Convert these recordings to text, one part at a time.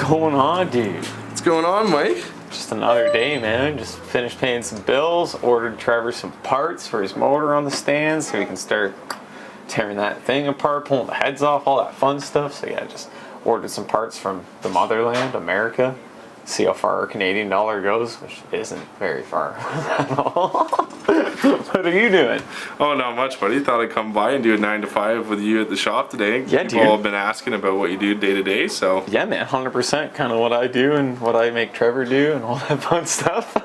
going on, dude? What's going on, Mike? Just another day, man. Just finished paying some bills, ordered Trevor some parts for his motor on the stand so he can start tearing that thing apart, pulling the heads off, all that fun stuff. So yeah, just ordered some parts from the motherland, America. See how far our Canadian dollar goes, which isn't very far at all. What are you doing? Oh, not much, buddy. Thought I'd come by and do a 9 to 5 with you at the shop today. Yeah, People dude. have been asking about what you do day to day, so. Yeah, man, 100% kind of what I do and what I make Trevor do and all that fun stuff.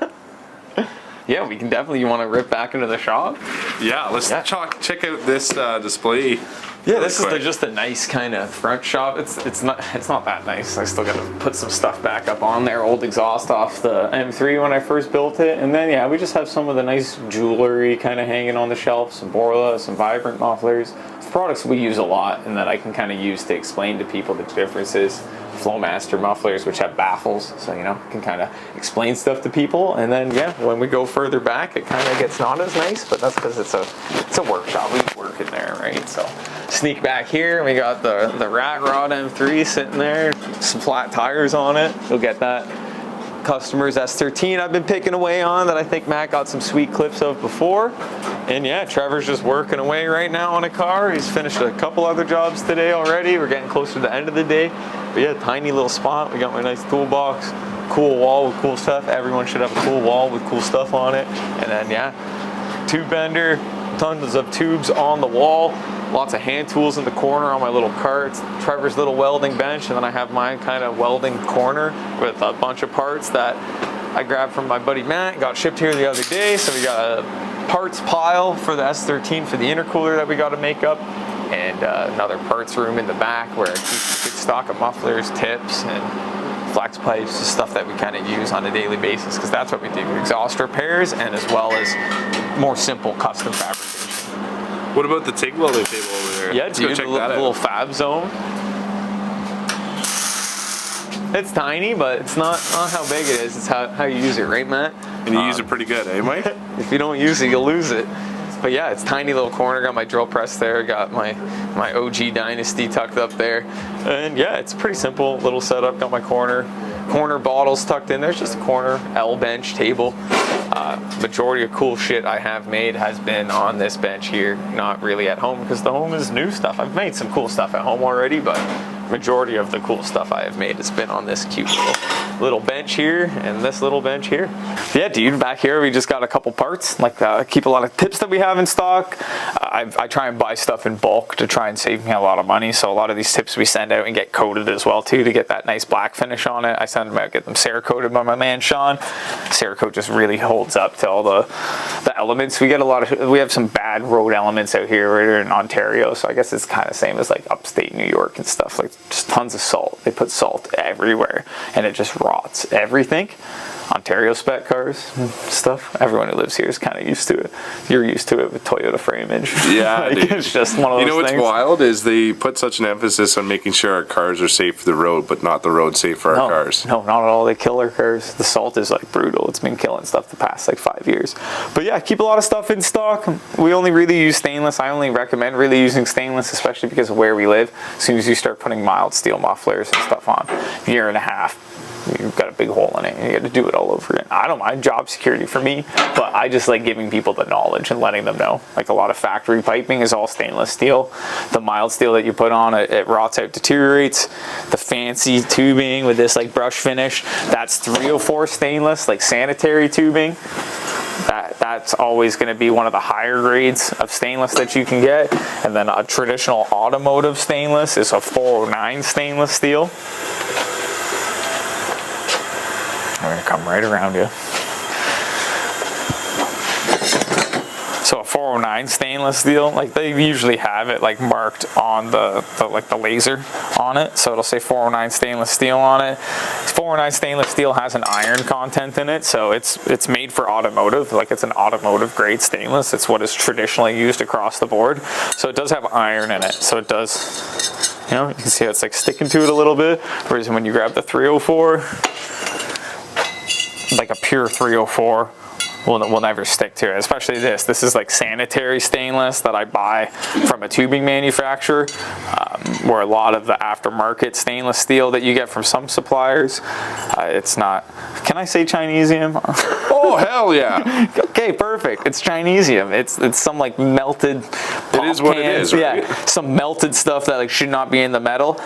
Yeah, we can definitely, you want to rip back into the shop? Yeah, let's check out this display. Yeah, this is just a nice kind of front shop. It's not that nice. I still got to put some stuff back up on there. Old exhaust off the M3 when I first built it, and then yeah, we just have some of the nice jewelry kind of hanging on the shelf. Some Borla, some Vibrant mufflers. It's products we use a lot, and that I can kind of use to explain to people the differences. Flowmaster mufflers, which have baffles, so you know, can kind of explain stuff to people. And then yeah, when we go further back, it kind of gets not as nice, but that's because it's a workshop. We work in there, right? So sneak back here, we got the Rat Rod M3 sitting there, some flat tires on it. You'll get that customer's S13 I've been picking away on that I think Matt got some sweet clips of before. And yeah, Trevor's just working away right now on a car. He's finished a couple other jobs today already. We're getting close to the end of the day. But yeah, tiny little spot. We got my nice toolbox, cool wall with cool stuff. Everyone should have a cool wall with cool stuff on it. And then yeah, tube bender, tons of tubes on the wall. Lots of hand tools in the corner on my little carts. Trevor's little welding bench, and then I have my kind of welding corner with a bunch of parts that I grabbed from my buddy Matt, got shipped here the other day. So we got a parts pile for the S13 for the intercooler that we got to make up, and another parts room in the back where I keep a good stock of mufflers, tips, and flex pipes, stuff that we kind of use on a daily basis, because that's what we do, exhaust repairs, and as well as more simple custom fabrication. What about the TIG welding table over there? Yeah, Let's dude, go check the that out. little fab zone. It's tiny, but it's not how big it is. It's how you use it, right, Matt? And you use it pretty good, eh, Mike? If you don't use it, you'll lose it. But yeah, it's tiny little corner. Got my drill press there. Got my OG Dynasty tucked up there. And yeah, it's a pretty simple little setup. Got my corner bottles tucked in. There's just a corner L bench table. Majority of cool shit I have made has been on this bench here, not really at home, because the home is new stuff. I've made some cool stuff at home already, but majority of the cool stuff I have made has been on this cute little bench here and this little bench here. Yeah, dude, back here we just got a couple parts. Like keep a lot of tips that we have in stock. I try and buy stuff in bulk to try and save me a lot of money. So a lot of these tips we send out and get coated as well too, to get that nice black finish on it. I send them out, get them Cerakoted by my man Sean. Cerakote just really holds up to all the elements. We have some bad road elements out here. We're in Ontario, so I guess it's kind of same as like upstate New York and stuff. Like just tons of salt. They put salt everywhere, and it just rots everything. Ontario spec cars and stuff. Everyone who lives here is kind of used to it. You're used to it with Toyota framage. Yeah, like, it's just one of those things. You know what's wild is they put such an emphasis on making sure our cars are safe for the road, but not the road safe for our cars. No, not at all. They kill our cars. The salt is like brutal. It's been killing stuff the past like 5 years. But yeah, keep a lot of stuff in stock. We only really use stainless. I only recommend really using stainless, especially because of where we live. As soon as you start putting mild steel mufflers and stuff on, year and a half, you've got a big hole in it and you got to do it all over again. I don't mind job security for me, but I just like giving people the knowledge and letting them know. Like a lot of factory piping is all stainless steel. The mild steel that you put on it rots out, deteriorates. The fancy tubing with this like brush finish, that's 304 stainless, like sanitary tubing. That's always going to be one of the higher grades of stainless that you can get. And then a traditional automotive stainless is a 409 stainless steel. We're gonna come right around you. So a 409 stainless steel, like they usually have it like marked on the laser on it. So it'll say 409 stainless steel on it. 409 stainless steel has an iron content in it, so it's made for automotive. Like it's an automotive grade stainless. It's what is traditionally used across the board. So it does have iron in it. So it does, you know, you can see how it's like sticking to it a little bit. Whereas when you grab the 304, like a pure 304 will never stick to it, especially this is like sanitary stainless that I buy from a tubing manufacturer. where a lot of the aftermarket stainless steel that you get from some suppliers, it's not, can I say Chinesium? Oh, hell yeah. Okay, perfect. It's Chinesium. It's some like melted It is what it is, right? Yeah, some melted stuff that like should not be in the metal.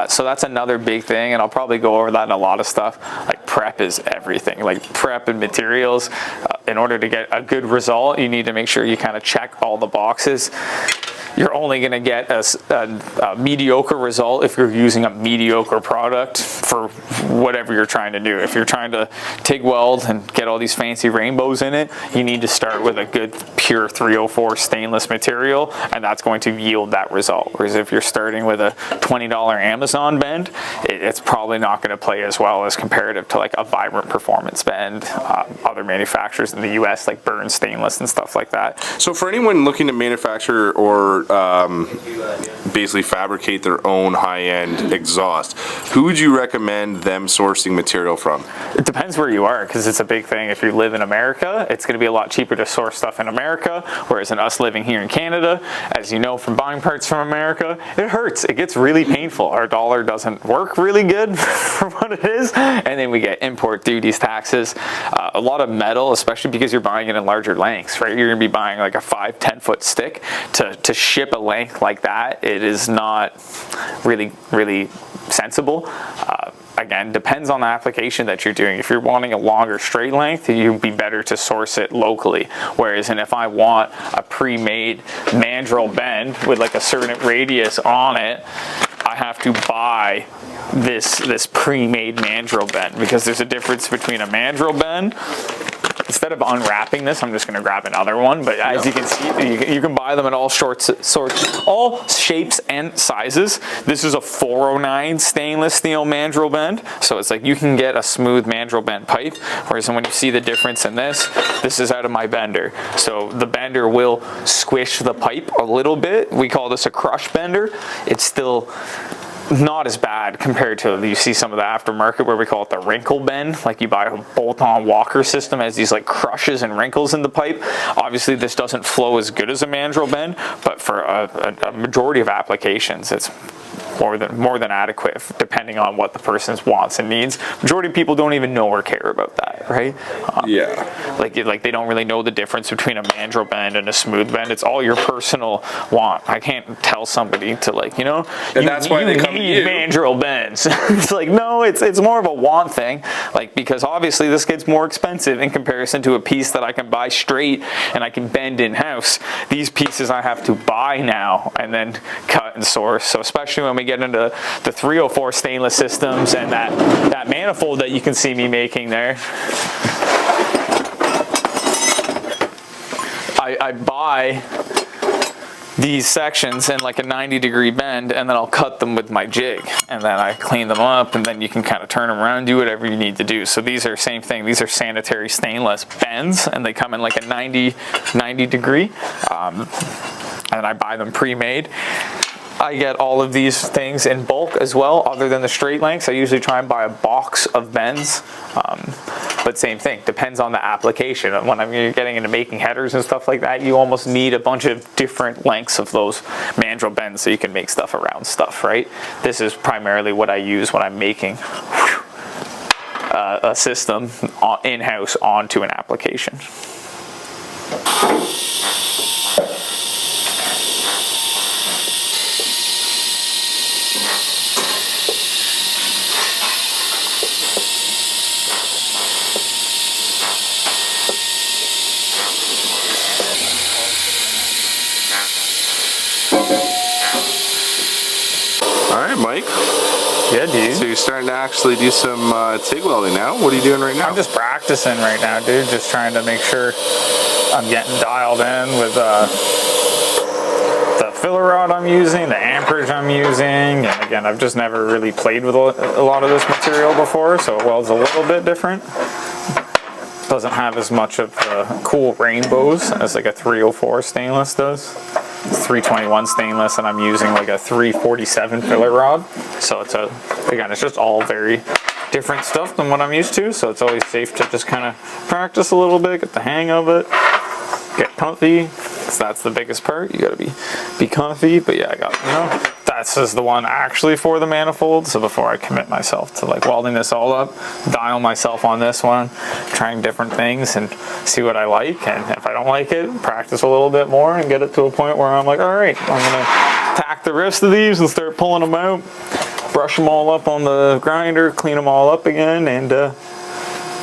So that's another big thing, and I'll probably go over that in a lot of stuff. Like prep is everything. Like prep and materials. In order to get a good result, you need to make sure you kind of check all the boxes. You're only going to get a mediocre result if you're using a mediocre product for whatever you're trying to do. If you're trying to TIG weld and get all these fancy rainbows in it, you need to start with a good pure 304 stainless material, and that's going to yield that result. Whereas if you're starting with a $20 Amazon bend, it's probably not going to play as well as comparative to like a Vibrant Performance bend. Other manufacturers in the US like Burn Stainless and stuff like that. So for anyone looking to manufacture or basically fabricate their own high-end exhaust, who would you recommend them sourcing material from? It depends where you are, because it's a big thing. If you live in America, it's going to be a lot cheaper to source stuff in America, whereas in us living here in Canada, as you know from buying parts from America, it hurts. It gets really painful. Our dollar doesn't work really good for what it is, and then we get import duties, taxes, a lot of metal, especially because you're buying it in larger lengths, right? You're going to be buying like a 5-10 foot stick to ship a length like that. It is not really sensible. Again, depends on the application that you're doing. If you're wanting a longer straight length, you'd be better to source it locally. Whereas, and if I want a pre-made mandrel bend with like a certain radius on it, I have to buy this pre-made mandrel bend, because there's a difference between a mandrel bend. Instead of unwrapping this, I'm just going to grab another one. But as you can see, you can buy them in all sorts, all shapes and sizes. This is a 409 stainless steel mandrel bend. So it's like you can get a smooth mandrel bend pipe. Whereas when you see the difference in this is out of my bender. So the bender will squish the pipe a little bit. We call this a crush bender. It's still not as bad compared to, you see some of the aftermarket where we call it the wrinkle bend. Like you buy a bolt-on Walker system, has these like crushes and wrinkles in the pipe. Obviously this doesn't flow as good as a mandrel bend, but for a majority of applications it's more than adequate, depending on what the person's wants and needs. Majority of people don't even know or care about that, right? Like they don't really know the difference between a mandrel bend and a smooth bend. It's all your personal want. I can't tell somebody to, like, you know, and that's why they come to you. Mandrel bends. It's like, no, it's more of a want thing. Like, because obviously this gets more expensive in comparison to a piece that I can buy straight and I can bend in house. These pieces I have to buy now and then cut and source. So especially when we get into the 304 stainless systems and that manifold that you can see me making there, I buy these sections in like a 90-degree bend, and then I'll cut them with my jig, and then I clean them up, and then you can kind of turn them around, do whatever you need to do. So these are same thing. These are sanitary stainless bends, and they come in like a 90 degree, and I buy them pre-made. I get all of these things in bulk as well, other than the straight lengths. I usually try and buy a box of bends, but same thing, depends on the application. When I'm getting into making headers and stuff like that, you almost need a bunch of different lengths of those mandrel bends so you can make stuff around stuff, right? This is primarily what I use when I'm making a system in-house onto an application. Mike? Yeah, dude. So you're starting to actually do some TIG welding now? What are you doing right now? I'm just practicing right now, dude. Just trying to make sure I'm getting dialed in with the filler rod I'm using, the amperage I'm using. And again, I've just never really played with a lot of this material before, so it welds a little bit different. Doesn't have as much of the cool rainbows as like a 304 stainless does. It's 321 stainless, and I'm using like a 347 filler rod. So it's it's just all very different stuff than what I'm used to. So it's always safe to just kind of practice a little bit, get the hang of it, get comfy. Because that's the biggest part. You gotta be comfy. But yeah, I got, this is the one actually for the manifold. So before I commit myself to like welding this all up, dial myself on this one, trying different things and see what I like. And if I don't like it, practice a little bit more and get it to a point where I'm like, all right, I'm gonna tack the rest of these and start pulling them out, brush them all up on the grinder, clean them all up again, and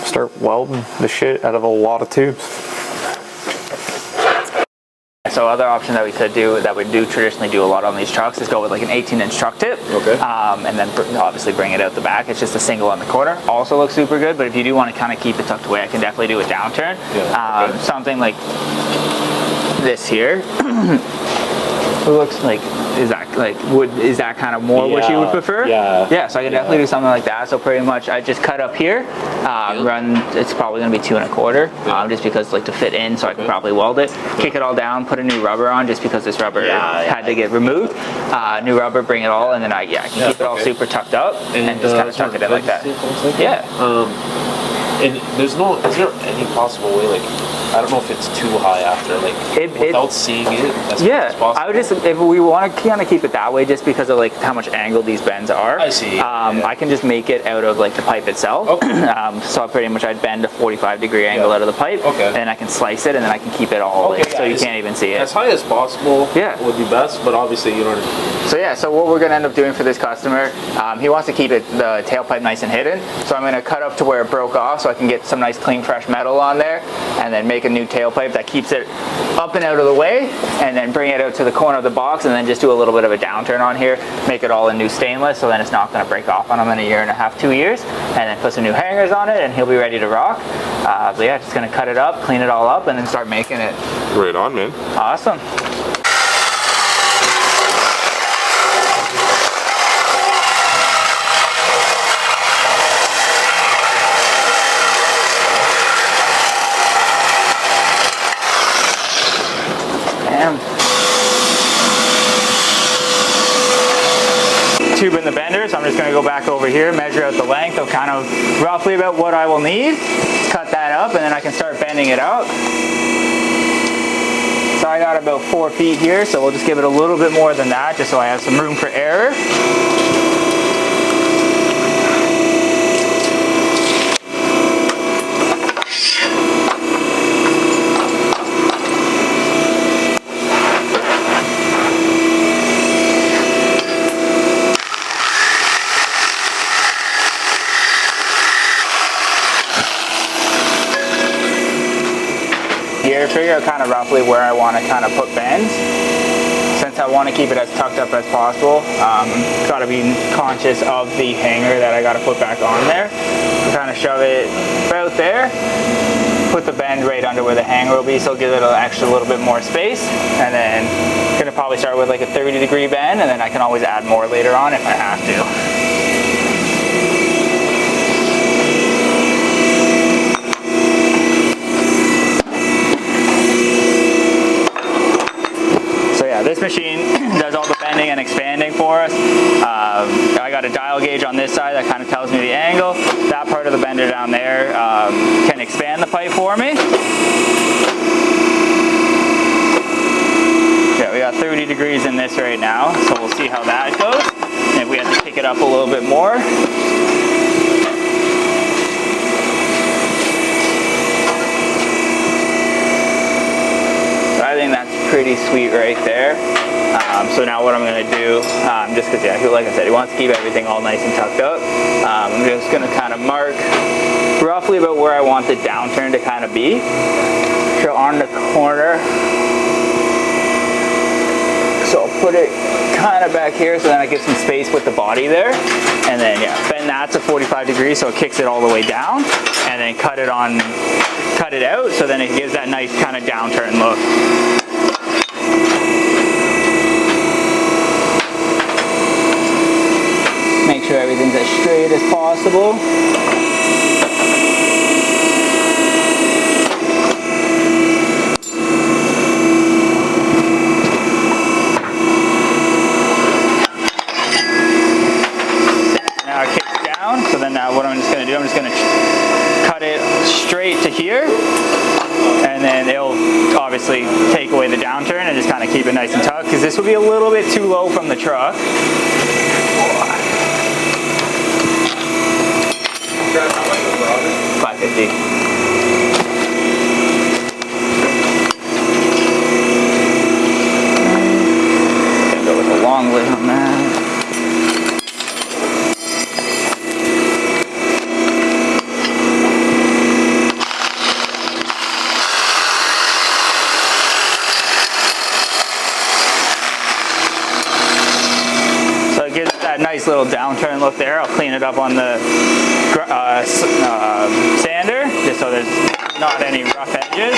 start welding the shit out of a lot of tubes. So other option that we could do, that we do traditionally do a lot on these trucks, is go with like an 18-inch truck tip. Okay. And then obviously bring it out the back. It's just a single on the corner. Also looks super good, but if you do want to kind of keep it tucked away, I can definitely do a downturn. Yeah, okay. Something like this here. It looks like, is that kind of more what you would prefer? Yeah. So I could definitely do something like that. So pretty much I just cut up here, it's probably gonna be 2 1/4, just because like to fit in, so I can probably weld it, kick it all down, put a new rubber on, just because this rubber had to get removed. New rubber, bring it all, and then I can keep it all super tucked up and just kind of tuck it in like that. And is there any possible way, like, I don't know if it's too high after, like, without seeing it as much as possible? I would just, if we want to kind of keep it that way, just because of like how much angle these bends are. I see. I can just make it out of like the pipe itself. Okay. So pretty much I'd bend a 45-degree angle out of the pipe, and I can slice it, and then I can keep it all in, so you can't even see it. As high as possible would be best, but obviously you know what I mean. So what we're going to end up doing for this customer, he wants to keep the tailpipe nice and hidden, so I'm going to cut up to where it broke off so I can get some nice clean fresh metal on there, and then make a new tailpipe that keeps it up and out of the way, and then bring it out to the corner of the box, and then just do a little bit of a downturn on here, make it all in new stainless, so then it's not going to break off on him in 1.5 years, 2 years, and then put some new hangers on it, and he'll be ready to rock. But yeah, just going to cut it up, clean it all up, and then start making it. Right on, man. Awesome. Tube in the bender, so I'm just going to go back over here, measure out the length of kind of roughly about what I will need, cut that up, and then I can start bending it out. So I got about 4 feet here, so we'll just give it a little bit more than that, just so I have some room for error. Figure out kind of roughly where I want to kind of put bends. Since I want to keep it as tucked up as possible, got to be conscious of the hanger that I got to put back on there. Kind of shove it about there, put the bend right under where the hanger will be, so give it an extra little bit more space, and then I'm going to probably start with like a 30-degree bend, and then I can always add more later on if I have to. This machine does all the bending and expanding for us. I got a dial gauge on this side that kind of tells me the angle. That part of the bender down there can expand the pipe for me. Yeah, we got 30 degrees in this right now, so we'll see how that goes. And if we have to kick it up a little bit more. I think that's pretty sweet right there. So now what I'm going to do, just because, like I said, he wants to keep everything all nice and tucked up. I'm just going to kind of mark roughly about where I want the downturn to kind of be. So on the corner. So I'll put it kind of back here, so then I get some space with the body there. And then, bend that to 45 degrees so it kicks it all the way down. And then cut it out, so then it gives that nice kind of downturn look. Make sure everything's as straight as possible. Now it kicks down, so then now what I'm just going to do, I'm just going to cut it straight to here, and then it'll obviously take take away the downturn and just kind of keep it nice and tucked, because this will be a little bit too low from the truck. 550. Gonna go with a long lid on that. Nice little downturn look there. I'll clean it up on the sander just so there's not any rough edges.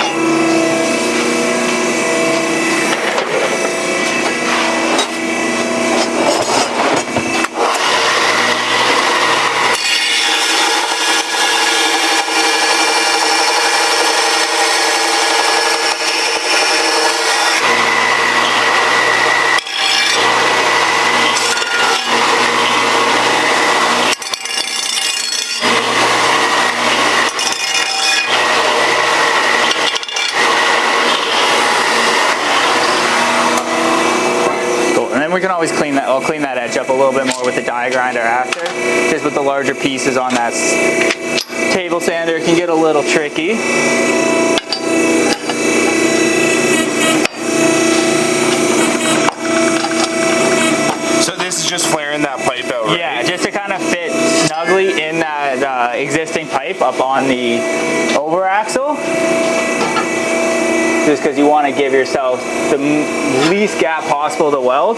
We can always clean that. I'll clean that edge up a little bit more with the die grinder after. Just with the larger pieces on that table sander, it can get a little tricky. So this is just flaring that pipe out, right? Yeah, just to kind of fit snugly in that existing pipe up on the over axle. Just because you want to give yourself the least gap possible to weld.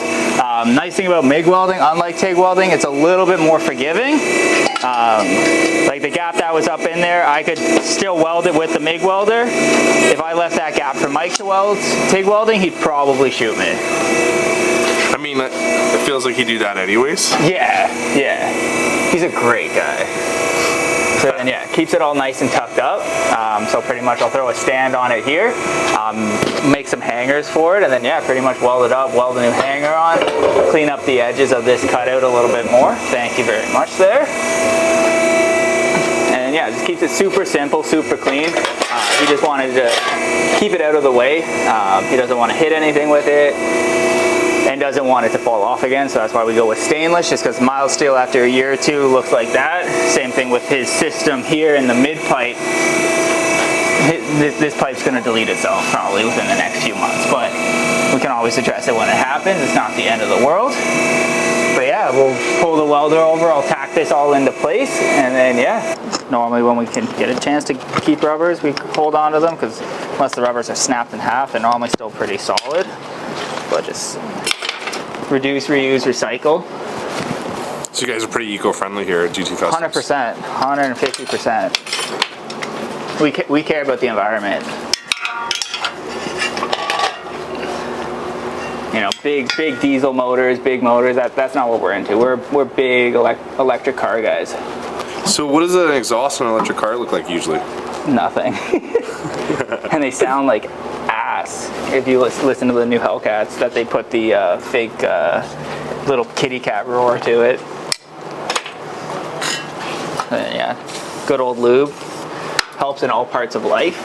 Nice thing about MIG welding, unlike TIG welding, it's a little bit more forgiving. Like the gap that was up in there, I could still weld it with the MIG welder. If I left that gap for Mike to weld TIG welding, he'd probably shoot me. I mean, it feels like he'd do that anyways. Yeah. He's a great guy. So then, yeah, keeps it all nice and tucked up. So pretty much I'll throw a stand on it here, make some hangers for it, and then, yeah, pretty much weld it up, weld a new hanger on, clean up the edges of this cutout a little bit more. Thank you very much there. And yeah, just keeps it super simple, super clean. He just wanted to keep it out of the way. He doesn't want to hit anything with it, and doesn't want it to fall off again, so that's why we go with stainless, just because mild steel after a year or two looks like that. Same thing with his system here in the mid pipe. This pipe's going to delete itself probably within the next few months, but we can always address it when it happens. It's not the end of the world. But yeah, we'll pull the welder over, I'll tack this all into place, and then yeah, normally when we can get a chance to keep rubbers, we hold on to them, because unless the rubbers are snapped in half, they're normally still pretty solid. But just reduce, reuse, recycle. So you guys are pretty eco-friendly here at GT Customs. 100%, 150%. We care about the environment. You know, big diesel motors, big motors. That's not what we're into. We're big electric car guys. So what does an exhaust on an electric car look like usually? Nothing. And they sound like ass. If you listen to the new Hellcats, that they put the fake little kitty cat roar to it. And yeah, good old lube. Helps in all parts of life.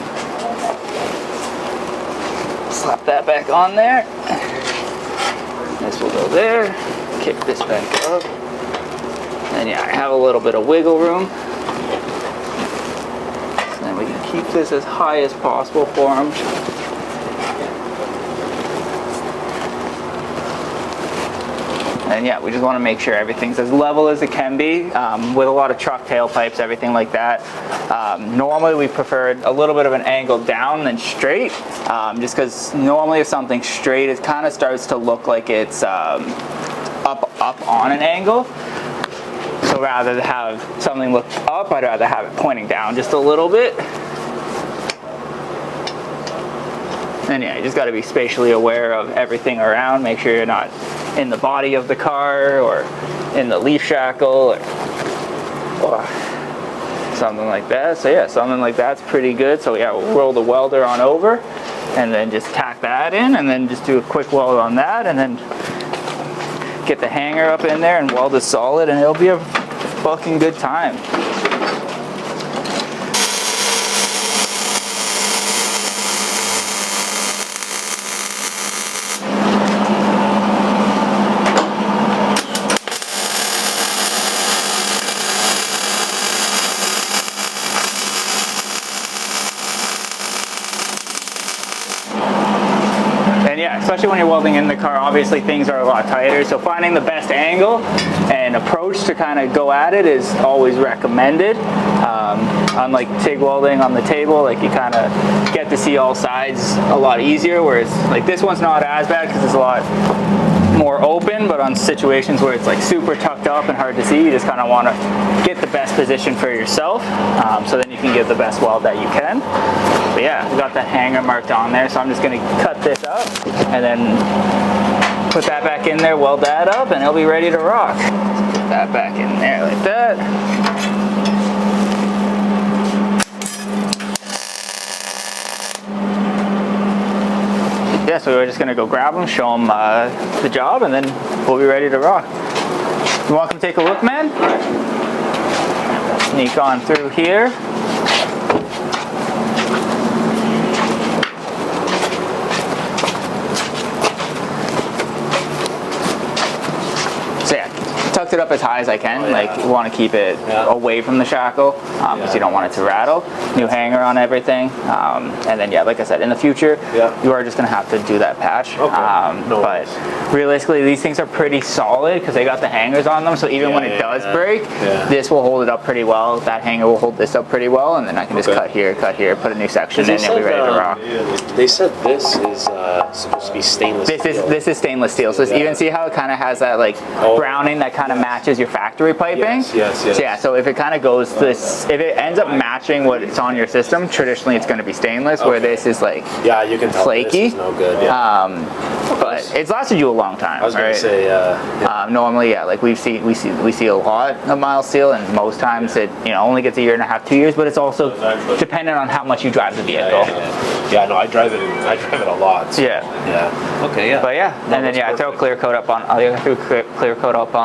Slap that back on there. This will go there. Kick this back up. And yeah, I have a little bit of wiggle room. So then we can keep this as high as possible for them. And yeah, we just want to make sure everything's as level as it can be. With a lot of truck tailpipes, everything like that. Normally we prefer a little bit of an angle down than straight, just because normally if something's straight, it kind of starts to look like it's up on an angle. So rather than have something look up, I'd rather have it pointing down just a little bit. And yeah, you just got to be spatially aware of everything around. Make sure you're not in the body of the car or in the leaf shackle or something like that. So yeah, something like that's pretty good. So yeah, we'll roll the welder on over and then just tack that in and then just do a quick weld on that and then get the hanger up in there and weld it solid, and it'll be a fucking good time. yeah, especially when you're welding in the car, obviously things are a lot tighter. So finding the best angle and approach to kind of go at it is always recommended. Unlike TIG welding on the table, like you kind of get to see all sides a lot easier, whereas like this one's not as bad because it's a lot more open, but on situations where it's like super tucked up and hard to see, you just kind of want to get the best position for yourself, so then you can give the best weld that you can. But yeah, we got that hanger marked on there, so I'm just going to cut this up and then put that back in there, weld that up, and it'll be ready to rock. Put that back in there like that. Yeah, so we're just gonna go grab them, show them the job, and then we'll be ready to rock. You want to come take a look, man? Sneak on through here. So yeah, tucked it up as high as I can. Like you want to keep it away from the shackle because you don't want it to rattle. New hanger on everything, and then yeah, like I said, in the future you are just gonna have to do that patch. But realistically, these things are pretty solid because they got the hangers on them, so even when it does break, this will hold it up pretty well. That hanger will hold this up pretty well, and then I can just cut here, put a new section in, and be ready to rock. They said this is supposed to be stainless steel. This is stainless steel, so even see how it kind of has that like browning that kind of matches your factory piping. Yes. So yeah, so if it kind of goes this, if it ends up matching what it's on your system, traditionally it's going to be stainless, where this is like you can tell flaky. This is no good. But it's lasted you a long time. I was going to say normally, like we see a lot of mild steel, and most times it only gets a year and a half, 2 years, but it's also dependent on how much you drive the vehicle. Yeah, no, I drive it a lot. So. Yeah. Okay, yeah. But yeah, and then I throw clear coat up on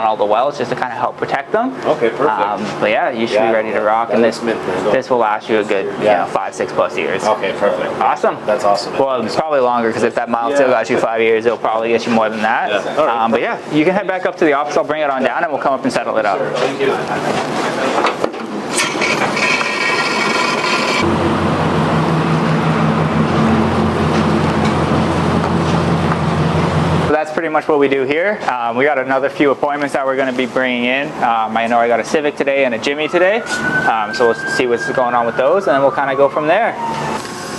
all the welds just to kind of help protect them. Okay, perfect. But yeah, you should be ready to rock, and this will last you a good 5-6+ years. Okay, perfect. Awesome. That's awesome. Well, it's probably longer because if that mild steel got you 5 years, it'll probably get you more than that. But yeah, you can head back up to the office. I'll bring it on down, and we'll come up and settle it up. Thank you. So that's pretty much what we do here. We got another few appointments that we're going to be bringing in. I know I got a Civic today and a Jimmy today, so we'll see what's going on with those, and then we'll kind of go from there.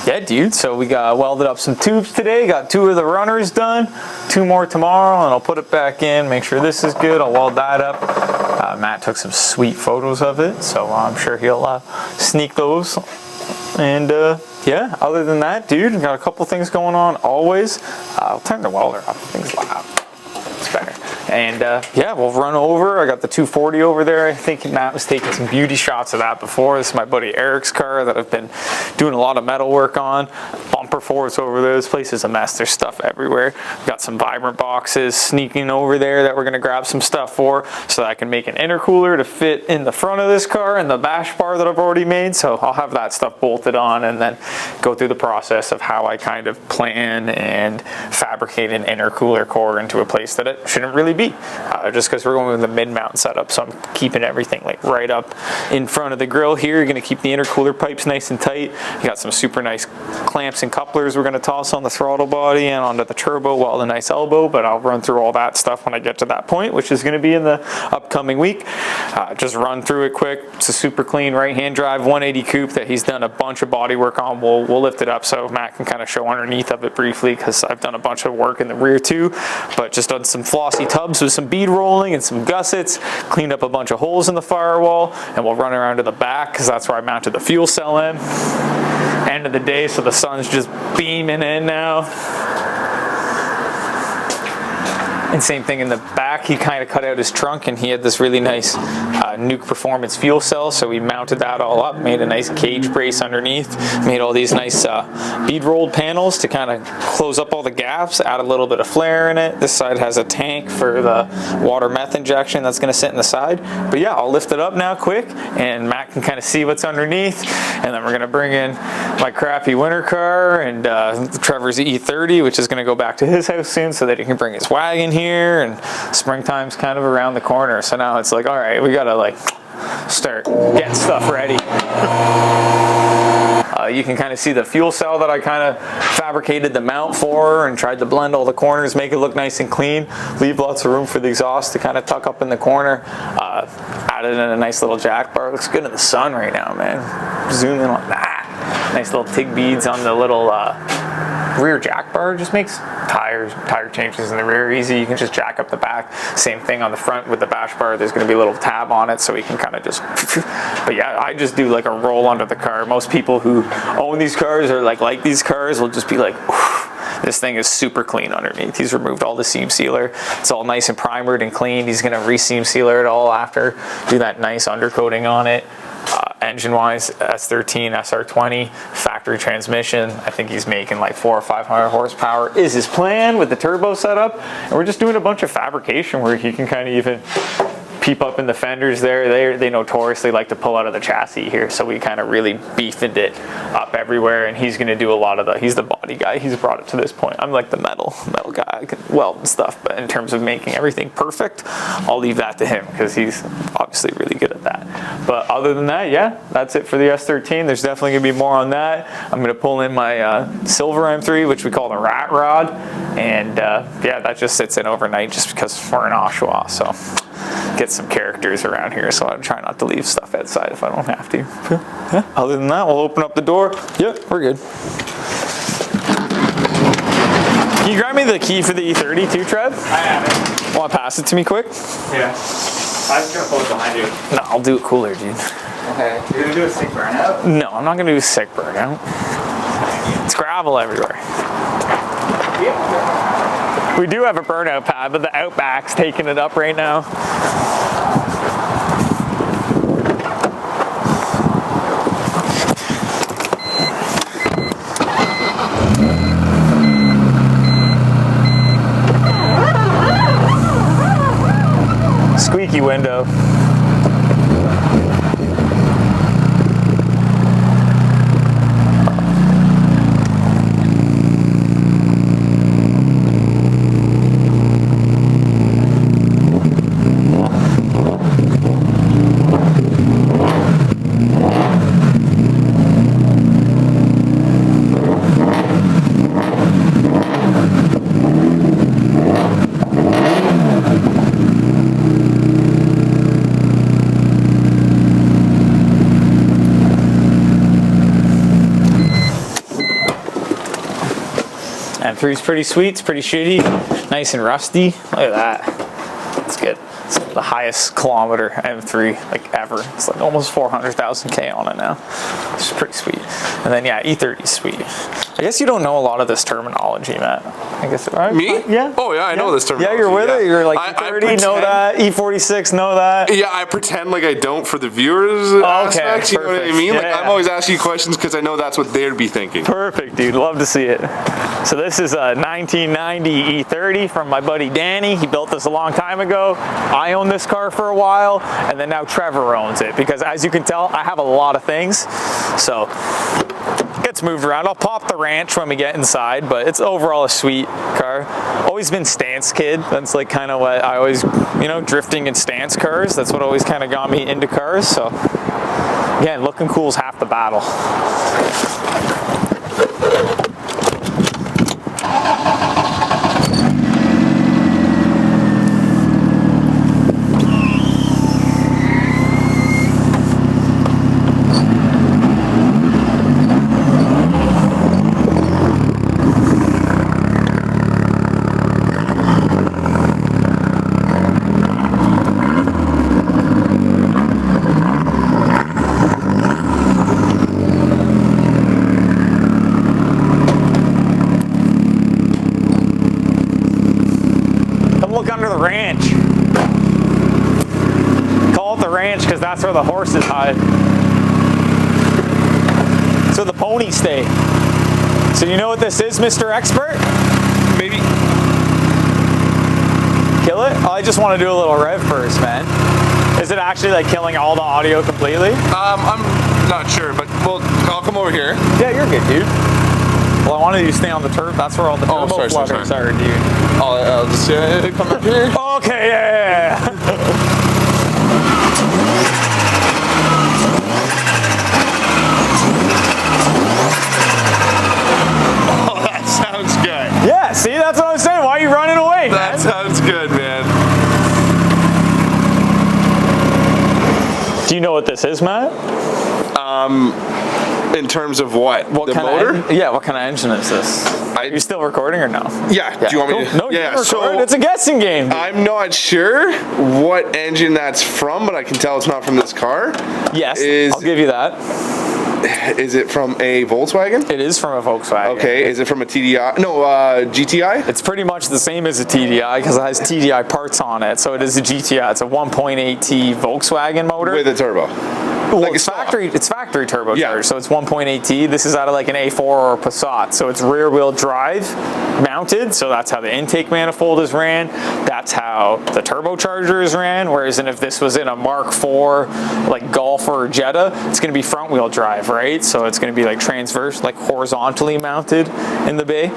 Yeah, dude, so we got welded up some tubes today, got 2 of the runners done, 2 more tomorrow, and I'll put it back in, make sure this is good, I'll weld that up. Matt took some sweet photos of it, so I'm sure he'll sneak those. And yeah, other than that, dude, got a couple things going on always. I'll turn the welder off, things loud. It's better. And yeah, we'll run over. I got the 240 over there. I think Matt was taking some beauty shots of that before. This is my buddy Eric's car that I've been doing a lot of metal work on. Bumper forks over there. This place is a mess. There's stuff everywhere. Got some Vibrant boxes sneaking over there that we're going to grab some stuff for so that I can make an intercooler to fit in the front of this car and the bash bar that I've already made. So I'll have that stuff bolted on and then go through the process of how I kind of plan and fabricate an intercooler core into a place that it shouldn't really be. Just because we're going with the mid-mount setup, so I'm keeping everything like right up in front of the grill here. You're going to keep the intercooler pipes nice and tight. You got some super nice clamps and couplers we're going to toss on the throttle body and onto the turbo while the nice elbow, but I'll run through all that stuff when I get to that point, which is going to be in the upcoming week. Just run through it quick. It's a super clean right-hand drive 180 coupe that he's done a bunch of body work on. We'll lift it up so Matt can kind of show underneath of it briefly, because I've done a bunch of work in the rear too, but just done some flossy tubs with some bead rolling and some gussets, cleaned up a bunch of holes in the firewall, and we'll run around to the back because that's where I mounted the fuel cell in. End of the day, so the sun's just beaming in now. And same thing in the back, he kind of cut out his trunk and he had this really nice Nuke Performance fuel cell, so we mounted that all up, made a nice cage brace underneath, made all these nice bead rolled panels to kind of close up all the gaps, add a little bit of flare in it. This side has a tank for the water meth injection that's going to sit in the side. But yeah, I'll lift it up now quick and Matt can kind of see what's underneath, and then we're going to bring in my crappy winter car and Trevor's E30, which is going to go back to his house soon so that he can bring his wagon here, and springtime's kind of around the corner, so now it's like, all right, we gotta like start getting stuff ready. You can kind of see the fuel cell that I kind of fabricated the mount for and tried to blend all the corners, make it look nice and clean, leave lots of room for the exhaust to kind of tuck up in the corner. Added in a nice little jack bar. Looks good in the sun right now, man. Zoom in on that. Nice little TIG beads on the little rear jack bar. Just makes tire changes in the rear easy. You can just jack up the back. Same thing on the front with the bash bar. There's going to be a little tab on it so we can kind of just but yeah, I just do like a roll under the car. Most people who own these cars or like these cars will just be like, this thing is super clean underneath. He's removed all the seam sealer. It's all nice and primered and clean. He's going to re-seam sealer it all after, do that nice undercoating on it. Engine-wise, S13, SR20, factory transmission. I think he's making like 400 or 500 horsepower is his plan with the turbo setup. And we're just doing a bunch of fabrication where he can kind of even peep up in the fenders there. They notoriously like to pull out of the chassis here, so we kind of really beefed it up everywhere, and he's going to do a lot of he's the body guy. He's brought it to this point. I'm like the metal guy. I can weld and stuff, but in terms of making everything perfect, I'll leave that to him because he's obviously really good at that. But other than that, yeah, that's it for the S13. There's definitely going to be more on that. I'm going to pull in my silver M3, which we call the rat rod, and yeah, that just sits in overnight just because we're in Oshawa, so get some characters around here, so I try not to leave stuff outside if I don't have to. Yeah. Other than that, we'll open up the door. Yep, we're good. Can you grab me the key for the E30 too, Trev? I have it. Want to pass it to me quick? Yeah. I'm just gonna pull it behind you. No, I'll do it cooler, dude. Okay. You're gonna do a sick burnout? No, I'm not gonna do a sick burnout. It's gravel everywhere. Yep. We do have a burnout pad, but the Outback's taking it up right now. Squeaky window. M3's pretty sweet, it's pretty shitty, nice and rusty. Look at that. It's good. It's the highest kilometer M3 like ever. It's like almost 400,000 K on it now. It's pretty sweet. And then yeah, E30's sweet. I guess you don't know a lot of this terminology, Matt. I guess, right? Me? Yeah. Oh yeah, I know this terminology. Yeah, you're with it. You're like E30, know that. E46, know that. Yeah, I pretend like I don't for the viewers aspects. You know what I mean? Yeah, like I'm always asking you questions because I know that's what they'd be thinking. Perfect, dude. Love to see it. So this is a 1990 E30 from my buddy Danny. He built this a long time ago. I owned this car for a while, and then now Trevor owns it because, as you can tell, I have a lot of things. So gets moved around. I'll pop the ranch when we get inside, but it's overall a sweet car. Always been stance kid. That's like kind of what I always, you know, drifting in stance cars. That's what always kind of got me into cars. So again, looking cool is half the battle. Ranch. Call it the ranch because that's where the horses hide. That's where the ponies stay. So you know what this is, Mr. Expert? Maybe. Kill it? Oh, I just want to do a little rev first, man. Is it actually like killing all the audio completely? I'm not sure, but I'll come over here. Yeah, you're good, dude. Well, I wanted you to stay on the turf. That's where all the turbo flutters are, dude. I'll just come up here. Okay, yeah. Yeah, see, that's what I'm saying. Why are you running away, man? That sounds good, man. Do you know what this is, Matt? In terms of what? The kind motor? Of, yeah, what kind of engine is this? Are you still recording or no? Yeah. Do you want me to? No, yeah. you're recording. It's a guessing game. Dude. I'm not sure what engine that's from, but I can tell it's not from this car. Yes, I'll give you that. Is it from a Volkswagen? It is from a Volkswagen. Okay. Is it from a TDI? No, GTI? It's pretty much the same as a TDI because it has TDI parts on it. So it is a GTI. It's a 1.8T Volkswagen motor. With a turbo. Well, Like it's factory turbocharged, Yeah. so it's 1.8T. This is out of like an A4 or a Passat, so it's rear-wheel drive mounted. So that's how the intake manifold is ran. That's how the turbocharger is ran. Whereas, if this was in a Mark IV, like Golf or Jetta, it's going to be front-wheel drive, right? So it's going to be like transverse, like horizontally mounted in the bay.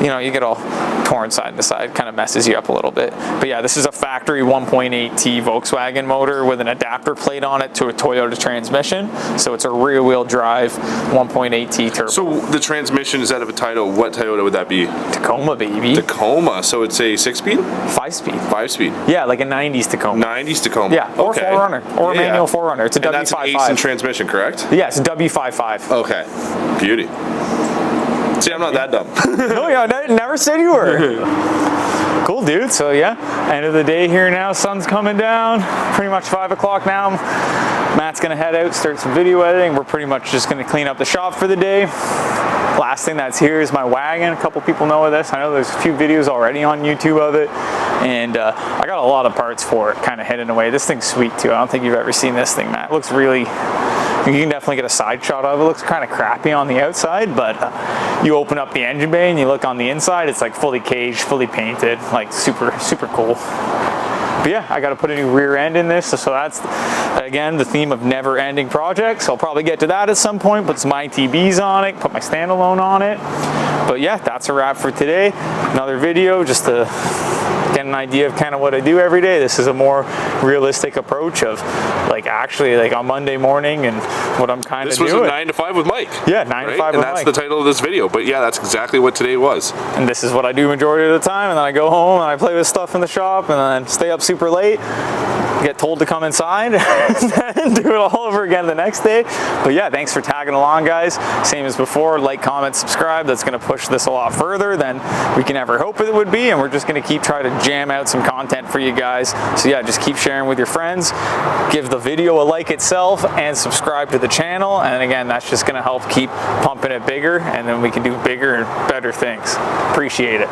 You get all torn side to side, kind of messes you up a little bit. But yeah, this is a factory 1.8T Volkswagen motor with an adapter plate on it to a Toyota transmission. So it's a rear-wheel drive 1.8T turbo. So the transmission is out of a Toyota. What Toyota would that be? Tacoma, baby. Tacoma. So it's a 6-speed? 5-speed. 5-speed. Yeah, like a 90s Tacoma. 90s Tacoma. Yeah, or okay. 4Runner, or a manual 4Runner. It's a and that's an W55. Aisin transmission, correct? Yeah, it's a W55. Okay. Beauty. See, I'm not that dumb. No, yeah, never said you were. Cool, dude. So yeah, end of the day here now. Sun's coming down. Pretty much 5 o'clock now. Matt's gonna head out, start some video editing. We're pretty much just gonna clean up the shop for the day. Last thing that's here is my wagon. A couple people know of this. I know there's a few videos already on YouTube of it. And I got a lot of parts for it kind of hidden away. This thing's sweet too. I don't think you've ever seen this thing, Matt. It looks really, you can definitely get a side shot of it. It looks kind of crappy on the outside, but you open up the engine bay and you look on the inside, it's like fully caged, fully painted, like super, super cool. But yeah, I got to put a new rear end in this, so that's, again, the theme of never-ending projects. I'll probably get to that at some point, put some ITBs on it, put my standalone on it. But yeah, that's a wrap for today. Another video just to get an idea of kind of what I do every day. This is a more realistic approach of actually on Monday morning and what I'm kind of doing. This was a 9 to 5 with Mike. Yeah, 9 to 5 with Mike. And that's the title of this video. But yeah, that's exactly what today was. And this is what I do majority of the time. And then I go home and I play with stuff in the shop and then stay up super late, get told to come inside and do it all over again the next day. But yeah, thanks for tagging along, guys. Same as before, like, comment, subscribe. That's going to push this a lot further than we can ever hope it would be. And we're just going to keep trying to jam out some content for you guys. So yeah, just keep sharing with your friends. Give the video a like itself and subscribe to the channel. And again, that's just going to help keep pumping it bigger. And then we can do bigger and better things. Appreciate it.